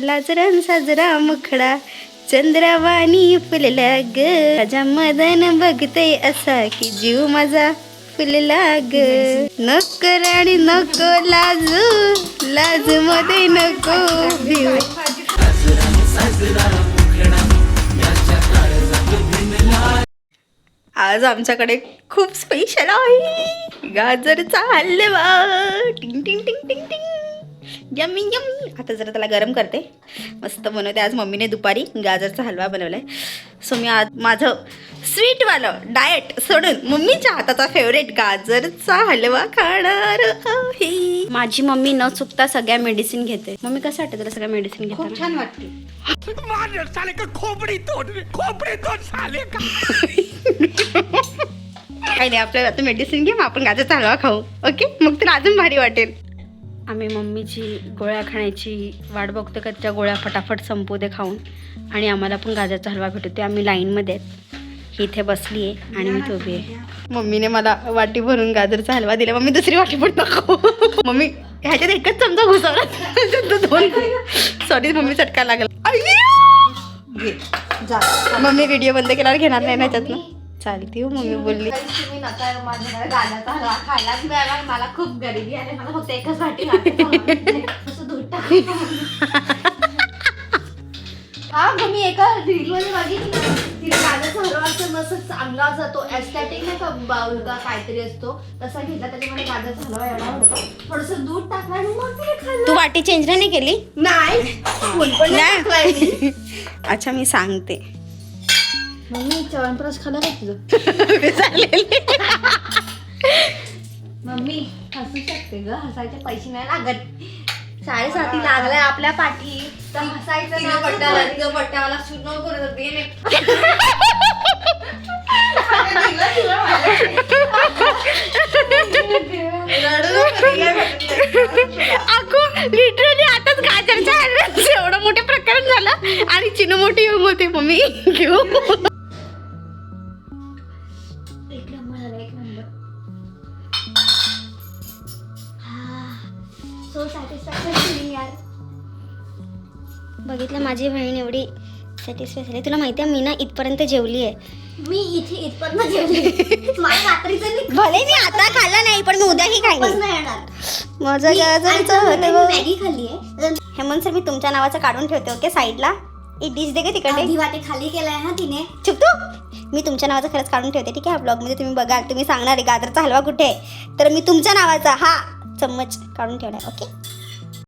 लाजरा साजरा मुखडा चंद्रावाणी फुलला ग, माझा मदन बघते असा की जीव माझा फुलला ग. नको राणी नको लाजू, लाज मध्ये नको भिऊ. आज आमच्याकडे खूप स्पेशल आहे गाजरचा हलवा. टिंग टिंग टिंग टिंग टिंग. Yummy yummy. आता जरा त्याला गरम करते, मस्त बनवते. आज मम्मीने दुपारी गाजरचा हलवा बनवलाय. सो मी आज माझं स्वीटवालं डाएट सोडून मम्मीच्या हाताचा फेवरेट गाजरचा हलवा खाणार आहे. माझी मम्मी न चुकता सगळ्या मेडिसिन घेते. मम्मी कसं वाटतं तुला सगळ्या मेडिसिन घेते? खूप छान वाटते. काही नाही, आपल्याला आता मेडिसिन घे, मग आपण गाजरचा हलवा खाऊ. ओके, मग तुला अजून भारी वाटेल. आम्ही मम्मीची गोळ्या खाण्याची वाट बघतो का त्या गोळ्या फटाफट संपू दे खाऊन आणि आम्हाला पण गाजरचा हलवा भेटतो. ते आम्ही लाईनमध्ये आहेत. ही इथे बसली आहे आणि मी तो उभी आहे. मम्मीने मला वाटी भरून गाजरचा हलवा दिला. मम्मी दुसरी वाटी पण नको. मम्मी ह्याच्यात एकच चमचा घुसवला, दोन. सॉरी मम्मी चटका लागला. मम्मी व्हिडिओ बंद केल्यावर घेणार नाही ना ह्याच्यातनं. चालती हो, मम्मी बोलली. तुम्ही नका माझ्याकडे गाजरचा हलवा खायलाच मिळाला. मला खूप गरिबी आहे, मला फक्त एकच वाटी दूध टाकून. हा मी एका रीलमध्ये बघितली, तिला गाजरचा हलवा मस्त चांगला जातो. एस्थेटिक नाही का बाउल का काहीतरी असतो तसा घेतला, त्याच्यामध्ये गाजरचा हलवा एवढा आवडतो. थोडंसं दूध टाकलं आणि मग तिने खाल्लं. तू वाटी चेंज नाही केली? नाही. अच्छा मी सांगते. मम्मी च्यवनप्राश खाल्ला का तुझं? मम्मी हसू शकते ग, हसायचे पैसे नाही लागत. 7:30 लागलाय आपल्या पाठी तर हसायचं ना. बट्ट्यावाला शूट नको करत होते. लिटरली आताच गाजरच्या हलव्याचं एवढं मोठं प्रकरण झालं आणि चिनू मोठी येऊन होते. मम्मी घेऊ. एक नंबर. सो सॅटिस्फॅक्शन फीलिंग यार. बघितलं माझी बहीण एवढी सॅटिस्फाय झाली. तुला माहिती आहे मी ना इथपर्यंत जेवली आहे. मी इथपर्यंत जेवली. माझ्या रात्रीचं भले मी आता खाल्ला नाही पण मी उद्याही खाईन. नाही येणार. माझं गाजरचं हलवा. मॅगी खाल्ली आहे. हेमंत सर मी तुमच्या नावाचं काढून ठेवते. ओके साईडला एक डिश दे का तिकडे. आधी वाटे खाली केलाय ना तिने. चुप तू. मी तुमच्या नावाचं खरंच काढून ठेवते. ठीक आहे, ब्लॉगमध्ये तुम्ही बघाल, तुम्ही सांगणार आहे गाजरचा हलवा कुठे आहे, तर मी तुमच्या नावाचा हा चम्मच काढून ठेवलाय. ओके.